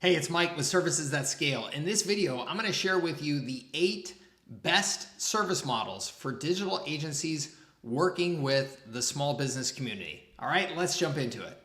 Hey, it's Mike with Services That Scale. In this video, I'm going to share with you the 8 best service models for digital agencies working with the small business community. All right, let's jump into it.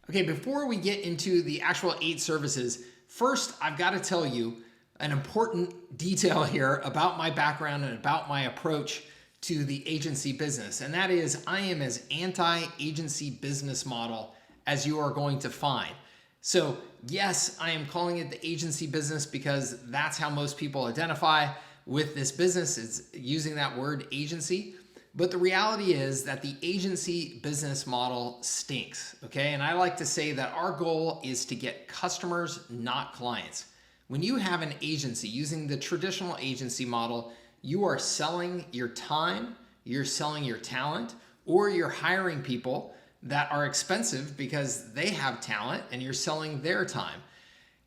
Okay, before we get into the actual 8 services, first I've got to tell you an important detail here about my background and about my approach to the agency business. And that is, I am as anti-agency business model as you are going to find. So yes, I am calling it the agency business because that's how most people identify with this business. It's using that word agency. But the reality is that the agency business model stinks, okay? And I like to say that our goal is to get customers, not clients. When you have an agency using the traditional agency model, you are selling your time, you're selling your talent, or you're hiring people that are expensive because they have talent and you're selling their time.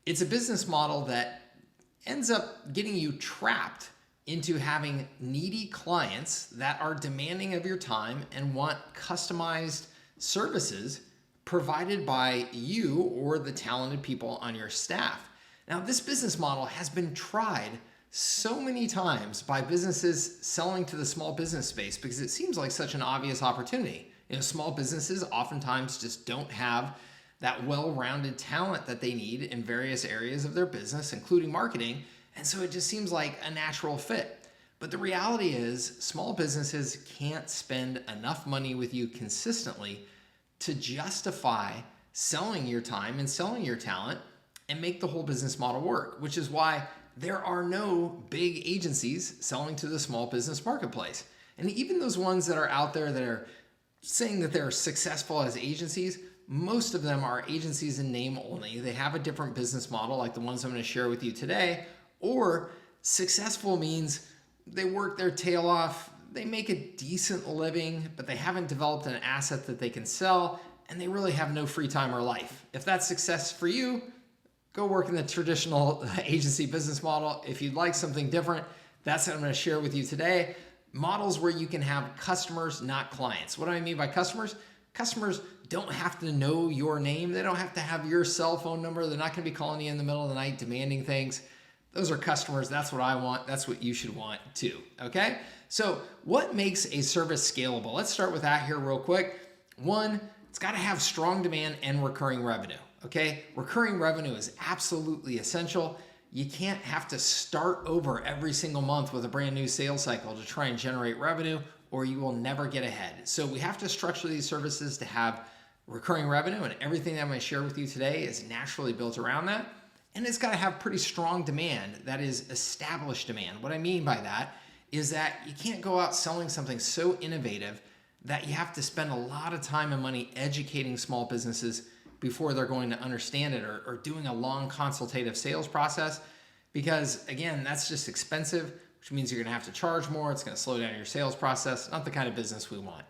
It's a business model that ends up getting you trapped into having needy clients that are demanding of your time and want customized services provided by you or the talented people on your staff. Now, this business model has been tried so many times by businesses selling to the small business space because it seems like such an obvious opportunity. You know, small businesses oftentimes just don't have that well-rounded talent that they need in various areas of their business, including marketing. And so it just seems like a natural fit. But the reality is small businesses can't spend enough money with you consistently to justify selling your time and selling your talent and make the whole business model work, which is why there are no big agencies selling to the small business marketplace. And even those ones that are out there that are saying that they're successful as agencies, most of them are agencies in name only. They have a different business model like the ones I'm going to share with you today, or successful means they work their tail off, they make a decent living, but they haven't developed an asset that they can sell, and they really have no free time or life. If that's success for you, go work in the traditional agency business model. If you'd like something different, that's what I'm going to share with you today. Models where you can have customers, not clients. What do I mean by customers? Customers don't have to know your name. They don't have to have your cell phone number. They're not going to be calling you in the middle of the night demanding things. Those are customers. That's what I want. That's what you should want too. Okay? So what makes a service scalable? Let's start with that here real quick. One, it's got to have strong demand and recurring revenue. Okay? Recurring revenue is absolutely essential. You can't have to start over every single month with a brand new sales cycle to try and generate revenue, or you will never get ahead. So we have to structure these services to have recurring revenue, and everything that I'm going to share with you today is naturally built around that. And it's got to have pretty strong demand, that is established demand. What I mean by that is that you can't go out selling something so innovative that you have to spend a lot of time and money educating small businesses before they're going to understand it, or doing a long consultative sales process, because again, that's just expensive, which means you're going to have to charge more. It's going to slow down your sales process. Not the kind of business we want.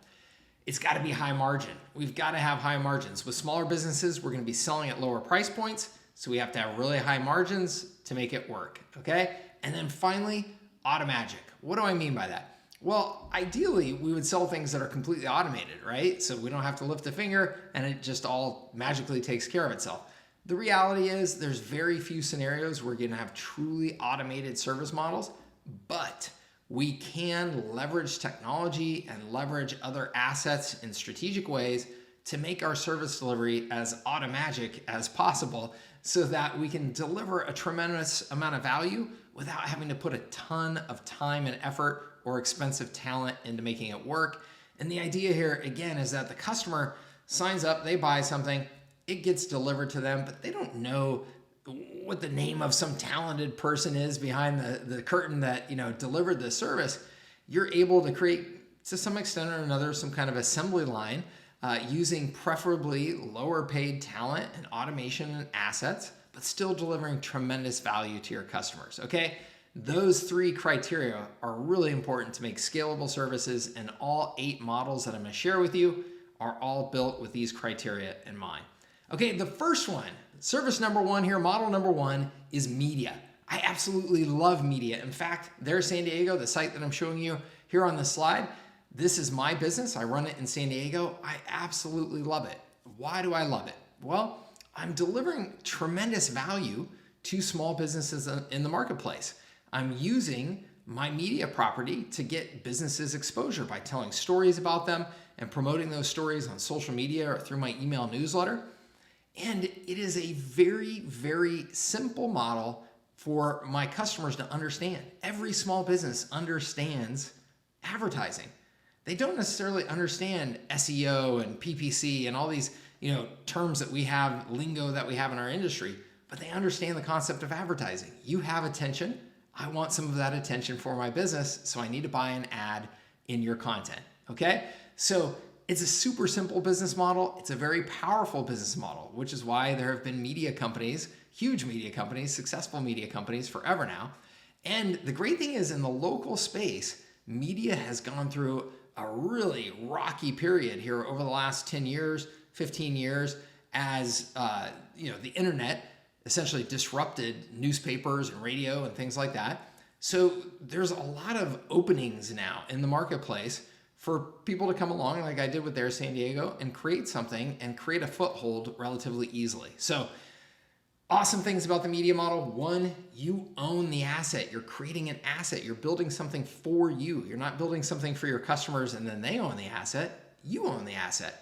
It's got to be high margin. We've got to have high margins. With smaller businesses, we're going to be selling at lower price points, so we have to have really high margins to make it work, okay? And then finally, automagic. What do I mean by that? Well, ideally, we would sell things that are completely automated, right? So we don't have to lift a finger and it just all magically takes care of itself. The reality is there's very few scenarios where we're gonna have truly automated service models, but we can leverage technology and leverage other assets in strategic ways to make our service delivery as automagic as possible so that we can deliver a tremendous amount of value without having to put a ton of time and effort or expensive talent into making it work. And the idea here, again, is that the customer signs up, they buy something, it gets delivered to them, but they don't know what the name of some talented person is behind the curtain that, you know, delivered the service. You're able to create, to some extent or another, some kind of assembly line using preferably lower paid talent and automation and assets, but still delivering tremendous value to your customers, okay? Those 3 criteria are really important to make scalable services, and all 8 models that I'm going to share with you are all built with these criteria in mind. Okay, the first one, service number 1 here, model number 1 is media. I absolutely love media. In fact, there's San Diego, the site that I'm showing you here on the slide. This is my business. I run it in San Diego. I absolutely love it. Why do I love it? Well, I'm delivering tremendous value to small businesses in the marketplace. I'm using my media property to get businesses exposure by telling stories about them and promoting those stories on social media or through my email newsletter. And it is a very, very simple model for my customers to understand. Every small business understands advertising. They don't necessarily understand SEO and PPC and all these, terms that we have, lingo that we have in our industry, but they understand the concept of advertising. You have attention. I want some of that attention for my business, so I need to buy an ad in your content, okay? So it's a super simple business model. It's a very powerful business model, which is why there have been media companies, huge media companies, successful media companies forever now. And the great thing is in the local space, media has gone through a really rocky period here over the last 10 years, 15 years as the internet essentially disrupted newspapers and radio and things like that. So there's a lot of openings now in the marketplace for people to come along like I did with Air San Diego and create something and create a foothold relatively easily. So awesome things about the media model. One, you own the asset. You're creating an asset. You're building something for you. You're not building something for your customers and then they own the asset. You own the asset.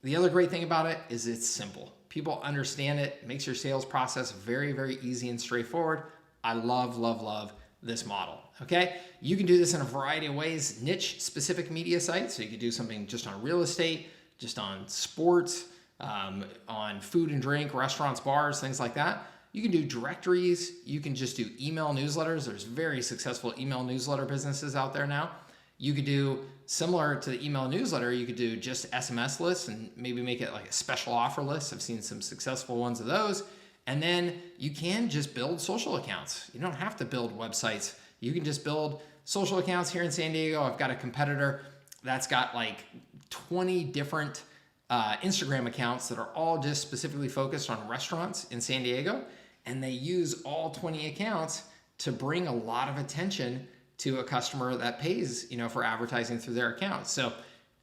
The other great thing about it is it's simple. People understand it. It makes your sales process very, very easy and straightforward. I love, love, love this model, okay? You can do this in a variety of ways. Niche specific media sites. So you could do something just on real estate, just on sports, on food and drink, restaurants, bars, things like that. You can do directories. You can just do email newsletters. There's very successful email newsletter businesses out there now. You could do similar to the email newsletter. You could do just SMS lists and maybe make it like a special offer list. I've seen some successful ones of those. And then you can just build social accounts. You don't have to build websites. You can just build social accounts here in San Diego. I've got a competitor that's got like 20 different Instagram accounts that are all just specifically focused on restaurants in San Diego. And they use all 20 accounts to bring a lot of attention to a customer that pays, for advertising through their account. So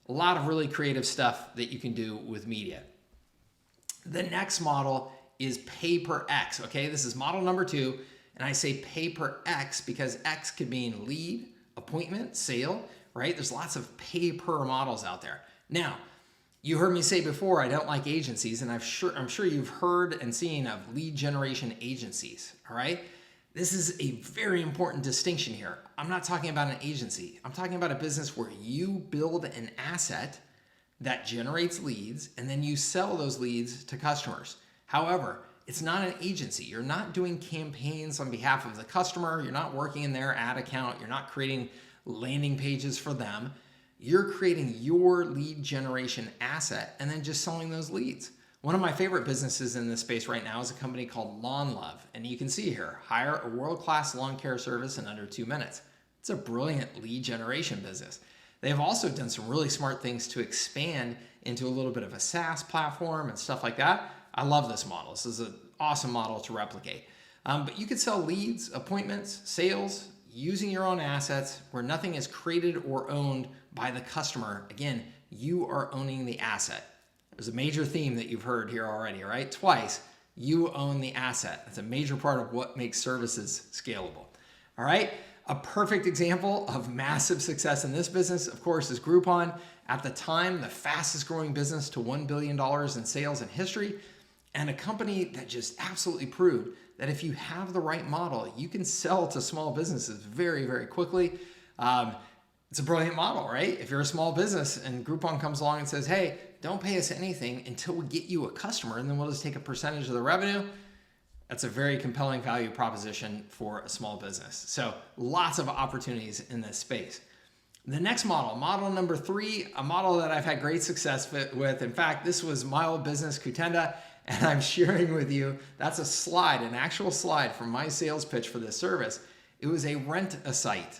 a lot of really creative stuff that you can do with media. The next model is PaperX, okay? This is model number 2, and I say PaperX because X could mean lead, appointment, sale, right? There's lots of pay-per models out there. Now, you heard me say before, I don't like agencies, and I'm sure you've heard and seen of lead generation agencies, all right? This is a very important distinction here. I'm not talking about an agency. I'm talking about a business where you build an asset that generates leads and then you sell those leads to customers. However, it's not an agency. You're not doing campaigns on behalf of the customer. You're not working in their ad account. You're not creating landing pages for them. You're creating your lead generation asset and then just selling those leads. One of my favorite businesses in this space right now is a company called Lawn Love. And you can see here, hire a world-class lawn care service in under 2 minutes. It's a brilliant lead generation business. They've also done some really smart things to expand into a little bit of a SaaS platform and stuff like that. I love this model. This is an awesome model to replicate. But you could sell leads, appointments, sales, using your own assets where nothing is created or owned by the customer. Again, you are owning the asset. There's a major theme that you've heard here already, right? Twice, you own the asset. That's a major part of what makes services scalable. All right? A perfect example of massive success in this business, of course, is Groupon. At the time, the fastest growing business to $1 billion in sales in history, and a company that just absolutely proved that if you have the right model, you can sell to small businesses very, very quickly. It's a brilliant model, right? If you're a small business and Groupon comes along and says, hey, don't pay us anything until we get you a customer and then we'll just take a percentage of the revenue. That's a very compelling value proposition for a small business. So lots of opportunities in this space. The next model number 3, a model that I've had great success with. In fact, this was my old business, Kutenda, and I'm sharing with you, that's a slide, an actual slide from my sales pitch for this service. It was a rent-a-site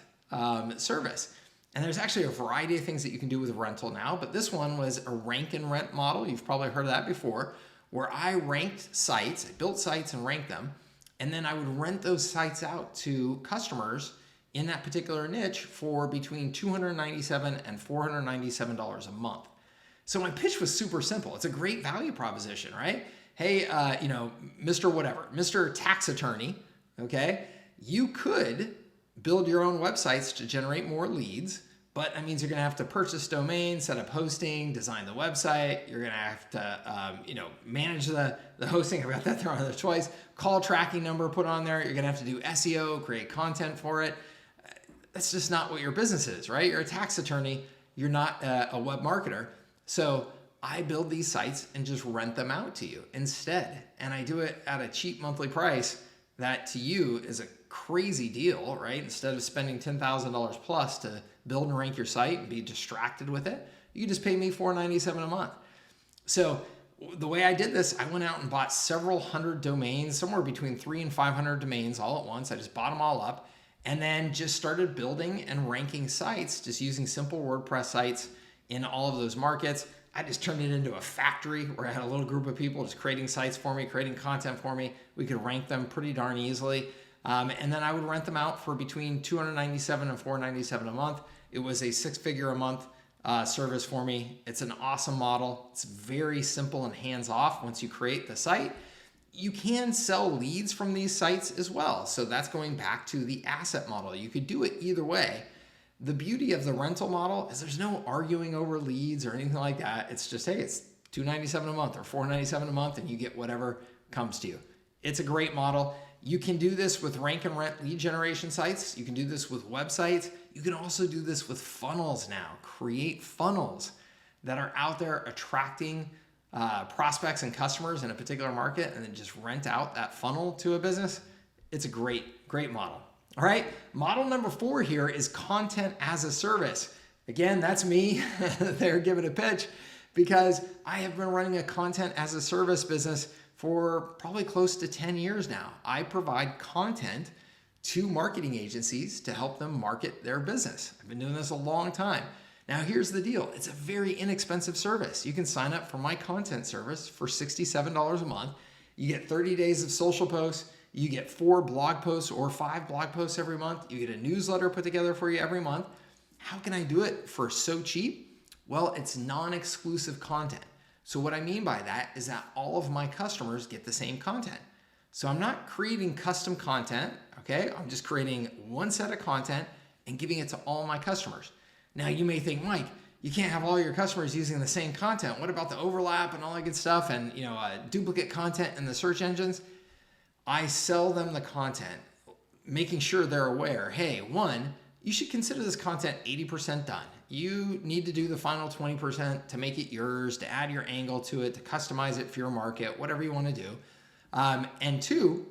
service. And there's actually a variety of things that you can do with rental now, but this one was a rank and rent model. You've probably heard of that before, where I ranked sites, I built sites and ranked them, and then I would rent those sites out to customers in that particular niche for between $297 and $497 a month. So my pitch was super simple. It's a great value proposition, right? hey, Mr. Whatever, Mr. Tax Attorney, okay, you could build your own websites to generate more leads, but that means you're going to have to purchase domains, set up hosting, design the website. You're going to have to, manage the hosting. I've got that there on there twice. Call tracking number put on there. You're going to have to do SEO, create content for it. That's just not what your business is, right? You're a tax attorney. You're not a web marketer. So I build these sites and just rent them out to you instead. And I do it at a cheap monthly price that to you is a crazy deal, right? Instead of spending $10,000 plus to build and rank your site and be distracted with it, you can just pay me $4.97 a month. So the way I did this, I went out and bought several hundred domains, somewhere between 300 and 500 domains all at once. I just bought them all up and then just started building and ranking sites, just using simple WordPress sites in all of those markets. I just turned it into a factory where I had a little group of people just creating sites for me, creating content for me. We could rank them pretty darn easily. And then I would rent them out for between $297 and $497 a month. It was a six-figure a month service for me. It's an awesome model. It's very simple and hands-off once you create the site. You can sell leads from these sites as well. So that's going back to the asset model. You could do it either way. The beauty of the rental model is there's no arguing over leads or anything like that. It's just, hey, it's $297 a month or $497 a month and you get whatever comes to you. It's a great model. You can do this with rank and rent lead generation sites. You can do this with websites. You can also do this with funnels now. Create funnels that are out there attracting prospects and customers in a particular market and then just rent out that funnel to a business. It's a great, great model. All right, model number 4 here is content as a service. Again, that's me there giving a pitch because I have been running a content as a service business for probably close to 10 years now. I provide content to marketing agencies to help them market their business. I've been doing this a long time. Now, here's the deal. It's a very inexpensive service. You can sign up for my content service for $67 a month. You get 30 days of social posts. You get 4 blog posts or 5 blog posts every month. You get a newsletter put together for you every month. How can I do it for so cheap? Well, it's non-exclusive content. So what I mean by that is that all of my customers get the same content. So I'm not creating custom content, okay? I'm just creating one set of content and giving it to all my customers. Now you may think, Mike, you can't have all your customers using the same content. What about the overlap and all that good stuff and duplicate content in the search engines? I sell them the content, making sure they're aware, hey, one, you should consider this content 80% done. You need to do the final 20% to make it yours, to add your angle to it, to customize it for your market, whatever you want to do. And 2,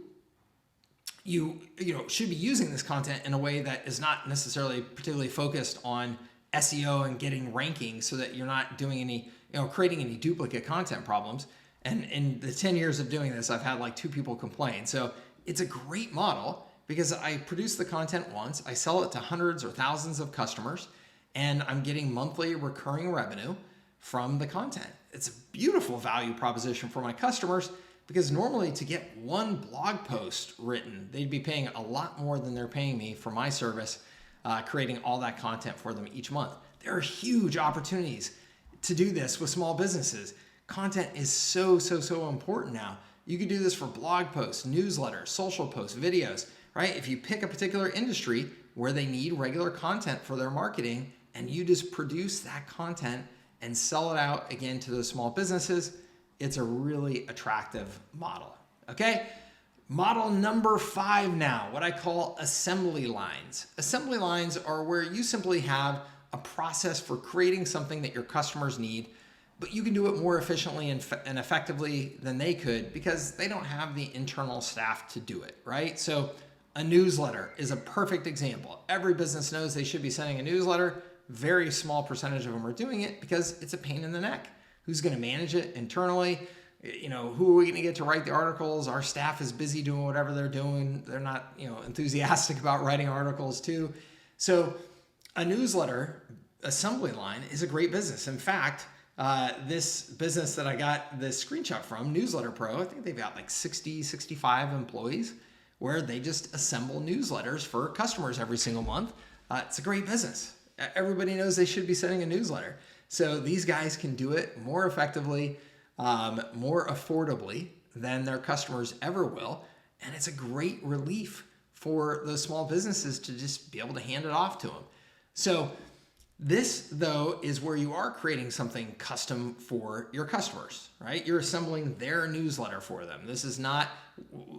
you should be using this content in a way that is not necessarily particularly focused on SEO and getting ranking so that you're not doing any, creating any duplicate content problems. And in the 10 years of doing this, I've had like 2 people complain. So it's a great model because I produce the content once, I sell it to hundreds or thousands of customers, and I'm getting monthly recurring revenue from the content. It's a beautiful value proposition for my customers because normally to get one blog post written, they'd be paying a lot more than they're paying me for my service, creating all that content for them each month. There are huge opportunities to do this with small businesses. Content is so important now. You can do this for blog posts, newsletters, social posts, videos, right? If you pick a particular industry where they need regular content for their marketing and you just produce that content and sell it out again to those small businesses, it's a really attractive model, okay? Model number 5 now, what I call assembly lines. Assembly lines are where you simply have a process for creating something that your customers need, but you can do it more efficiently and effectively than they could because they don't have the internal staff to do it, right? So a newsletter is a perfect example. Every business knows they should be sending a newsletter. Very small percentage of them are doing it because it's a pain in the neck. Who's going to manage it internally? Who are we going to get to write the articles? Our staff is busy doing whatever they're doing. They're not, enthusiastic about writing articles too. So a newsletter assembly line is a great business. In fact, this business that I got this screenshot from, Newsletter Pro, I think they've got like 60, 65 employees where they just assemble newsletters for customers every single month. It's a great business. Everybody knows they should be sending a newsletter. So these guys can do it more effectively, more affordably than their customers ever will. And it's a great relief for those small businesses to just be able to hand it off to them. So this, though, is where you are creating something custom for your customers, right? You're assembling their newsletter for them. This is not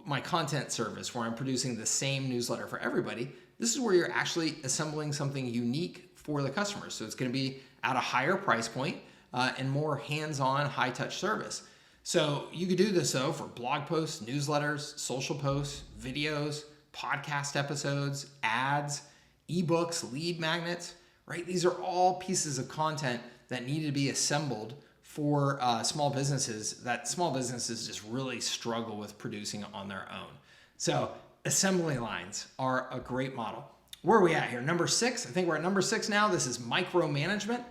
my content service where I'm producing the same newsletter for everybody. This is where you're actually assembling something unique for the customers. So it's going to be at a higher price point and more hands-on, high-touch service. So you could do this, though, for blog posts, newsletters, social posts, videos, podcast episodes, ads, ebooks, lead magnets, right? These are all pieces of content that need to be assembled for small businesses that small businesses just really struggle with producing on their own. So assembly lines are a great model. Where are we at here? Number 6. I think we're at number 6 now. This is micromanagement.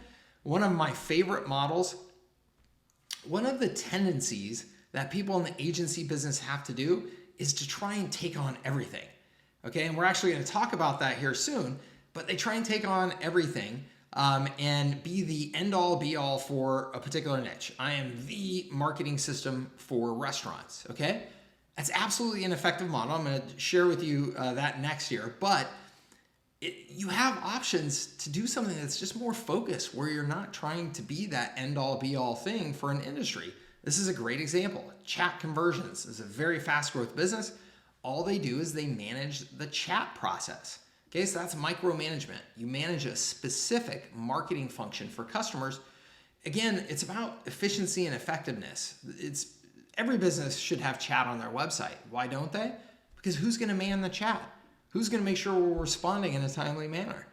One of my favorite models. One of the tendencies that people in the agency business have to do is to try and take on everything. Okay, and we're actually going to talk about that here soon, but they try and take on everything and be the end-all be-all for a particular niche. I am the marketing system for restaurants, okay? That's absolutely an effective model. I'm going to share with you that next year, but you have options to do something that's just more focused, where you're not trying to be that end-all be-all thing for an industry. This is a great example. Chat conversions is a very fast growth business. All they do is they manage the chat process. Okay, so that's micromanagement. You manage a specific marketing function for customers. Again, it's about efficiency and effectiveness. Every business should have chat on their website. Why don't they? Because who's going to man the chat? Who's going to make sure we're responding in a timely manner,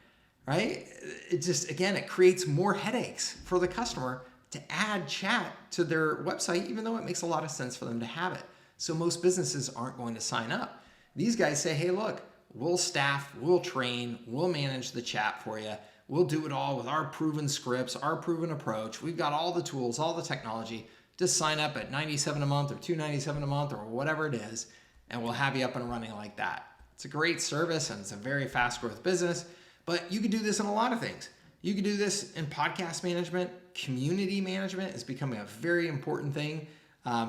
right? It creates more headaches for the customer to add chat to their website, even though it makes a lot of sense for them to have it. So most businesses aren't going to sign up. These guys say, hey, look, we'll staff, we'll train, we'll manage the chat for you. We'll do it all with our proven scripts, our proven approach. We've got all the tools, all the technology. Just sign up at $97 a month or $297 a month or whatever it is, and we'll have you up and running like that. It's a great service and it's a very fast growth business, but you could do this in a lot of things. You could do this in podcast management. Community management is becoming a very important thing.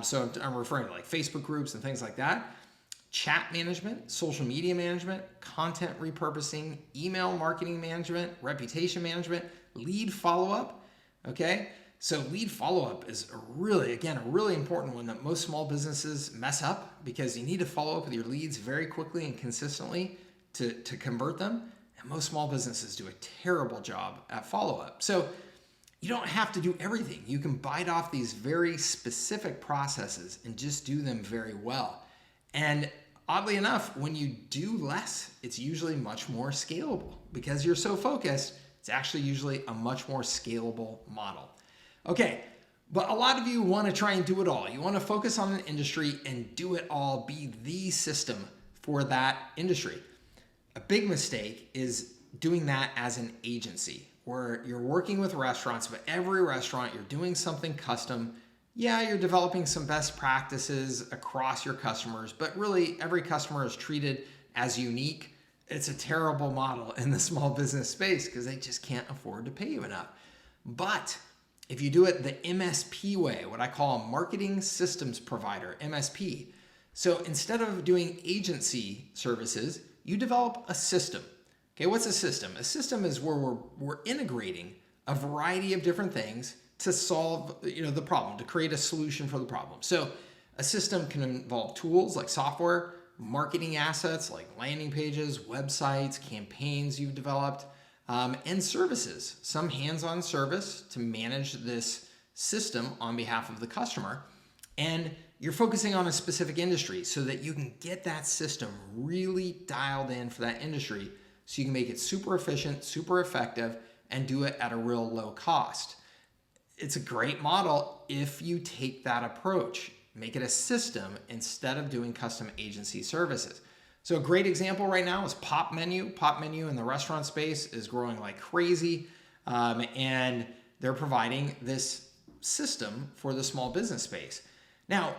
So I'm referring to like Facebook groups and things like that. Chat management, social media management, content repurposing, email marketing management, reputation management, lead follow-up. Okay, so lead follow-up is a really important one that most small businesses mess up, because you need to follow up with your leads very quickly and consistently to convert them. And most small businesses do a terrible job at follow-up. So you don't have to do everything. You can bite off these very specific processes and just do them very well. And oddly enough, when you do less, it's usually much more scalable. Because you're so focused, it's actually usually a much more scalable model. Okay, but a lot of you want to try and do it all. You want to focus on an industry and do it all, be the system for that industry. A big mistake is doing that as an agency, where you're working with restaurants, but every restaurant you're doing something custom. Yeah, you're developing some best practices across your customers, but really every customer is treated as unique. It's a terrible model in the small business space because they just can't afford to pay you enough. But if you do it the MSP way, what I call a marketing systems provider, MSP. So instead of doing agency services, you develop a system. Okay, what's a system? A system is where we're integrating a variety of different things to solve the problem, to create a solution for the problem. So a system can involve tools like software, marketing assets like landing pages, websites, campaigns you've developed, and services, some hands-on service to manage this system on behalf of the customer. And you're focusing on a specific industry so that you can get that system really dialed in for that industry, so you can make it super efficient, super effective, and do it at a real low cost. It's a great model if you take that approach. Make it a system instead of doing custom agency services. So a great example right now is Pop Menu. Pop Menu in the restaurant space is growing like crazy, and they're providing this system for the small business space. Now,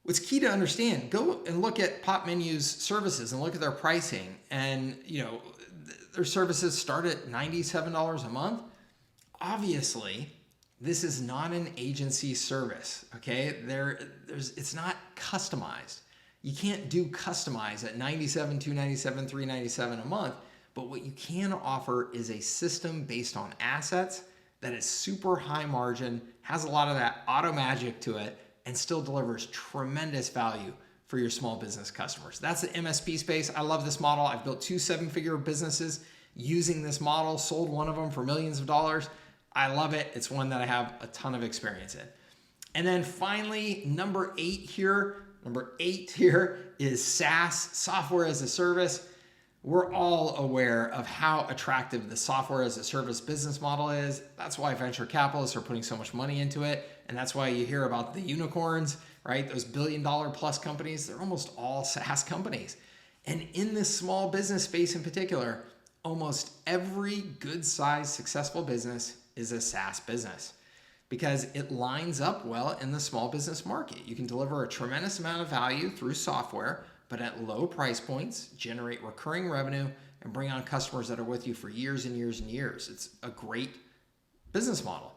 what's key to understand, go and look at Pop Menu's services and look at their pricing. And their services start at $97 a month. Obviously, this is not an agency service, okay? It's not customized. You can't do customize at $97, $297, $397 a month, but what you can offer is a system based on assets that is super high margin, has a lot of that auto magic to it, and still delivers tremendous value for your small business customers. That's the MSP space. I love this model. I've built 2 7-figure businesses using this model, sold one of them for millions of dollars. I love it. It's one that I have a ton of experience in. And then finally, number 8 here is SaaS, software as a service. We're all aware of how attractive the software as a service business model is. That's why venture capitalists are putting so much money into it. And that's why you hear about the unicorns, right? Those $1 billion plus companies, they're almost all SaaS companies. And in this small business space in particular, almost every good sized successful business is a SaaS business because it lines up well in the small business market. You can deliver a tremendous amount of value through software, but at low price points, generate recurring revenue, and bring on customers that are with you for years and years and years. It's a great business model.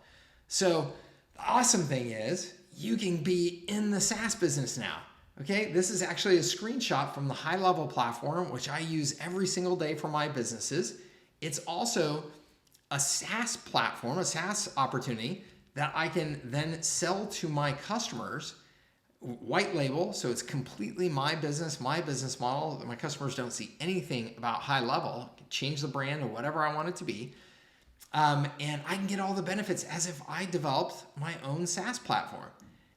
So the awesome thing is you can be in the SaaS business now. Okay, this is actually a screenshot from the HighLevel platform, which I use every single day for my businesses. It's also a SaaS platform, a SaaS opportunity that I can then sell to my customers, white label, so it's completely my business model. My customers don't see anything about HighLevel. I can change the brand or whatever I want it to be. And I can get all the benefits as if I developed my own SaaS platform.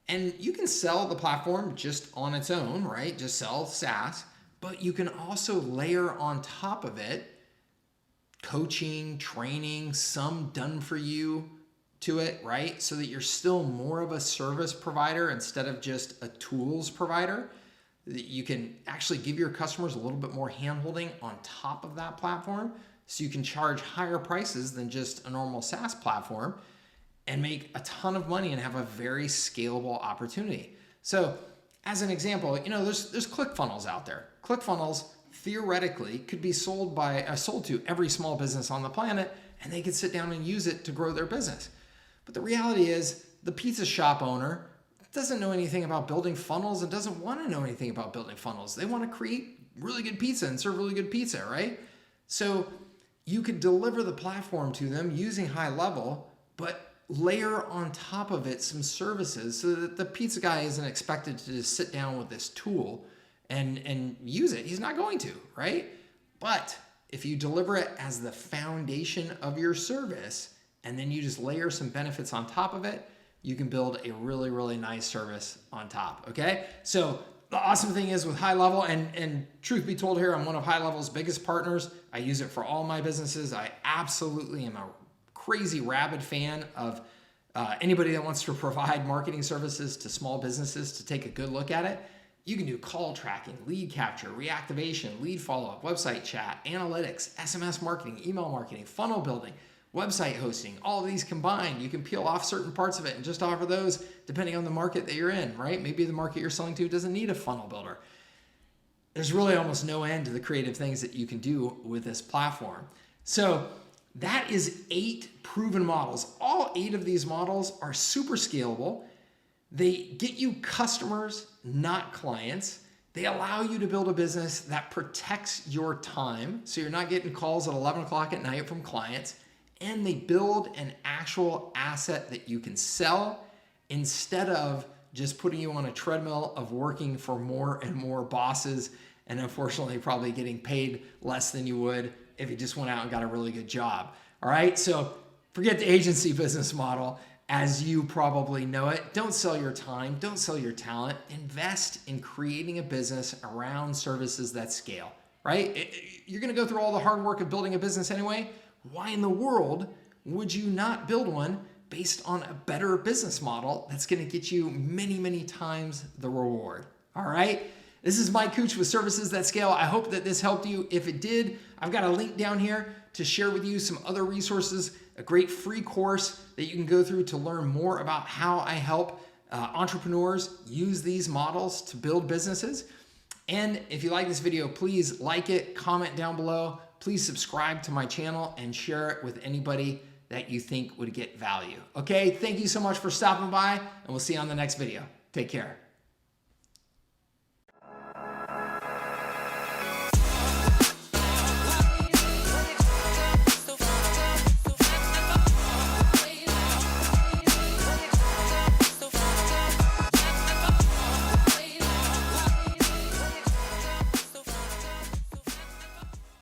And you can sell the platform just on its own, right? Just sell SaaS, but you can also layer on top of it coaching, training, some done for you to it, right? So that you're still more of a service provider instead of just a tools provider. You can actually give your customers a little bit more handholding on top of that platform, so you can charge higher prices than just a normal SaaS platform and make a ton of money and have a very scalable opportunity. So as an example, there's ClickFunnels out there. ClickFunnels theoretically could be sold to every small business on the planet, and they could sit down and use it to grow their business. But the reality is the pizza shop owner doesn't know anything about building funnels and doesn't want to know anything about building funnels. They want to create really good pizza and serve really good pizza, right? So you could deliver the platform to them using HighLevel, but layer on top of it some services so that the pizza guy isn't expected to just sit down with this tool and use it. He's not going to, right? But if you deliver it as the foundation of your service and then you just layer some benefits on top of it, you can build a really, really nice service on top, okay? So the awesome thing is with HighLevel, and truth be told here, I'm one of HighLevel's biggest partners. I use it for all my businesses. I absolutely am a crazy rabid fan of anybody that wants to provide marketing services to small businesses to take a good look at it. You can do call tracking, lead capture, reactivation, lead follow-up, website chat, analytics, SMS marketing, email marketing, funnel building, website hosting, all of these combined. You can peel off certain parts of it and just offer those depending on the market that you're in, right? Maybe the market you're selling to doesn't need a funnel builder. There's really almost no end to the creative things that you can do with this platform. So that is 8 proven models. All 8 of these models are super scalable. They get you customers, not clients. They allow you to build a business that protects your time, so you're not getting calls at 11 o'clock at night from clients. And they build an actual asset that you can sell instead of just putting you on a treadmill of working for more and more bosses and unfortunately probably getting paid less than you would if you just went out and got a really good job. All right, so forget the agency business model as you probably know it. Don't sell your time, don't sell your talent. Invest in creating a business around services that scale, right? You're gonna go through all the hard work of building a business anyway. Why in the world would you not build one based on a better business model that's gonna get you many, many times the reward? All right? This is Mike Cooch with Services That Scale. I hope that this helped you. If it did, I've got a link down here to share with you some other resources, a great free course that you can go through to learn more about how I help entrepreneurs use these models to build businesses. And if you like this video, please like it, comment down below. Please subscribe to my channel and share it with anybody that you think would get value. Okay, thank you so much for stopping by, and we'll see you on the next video. Take care.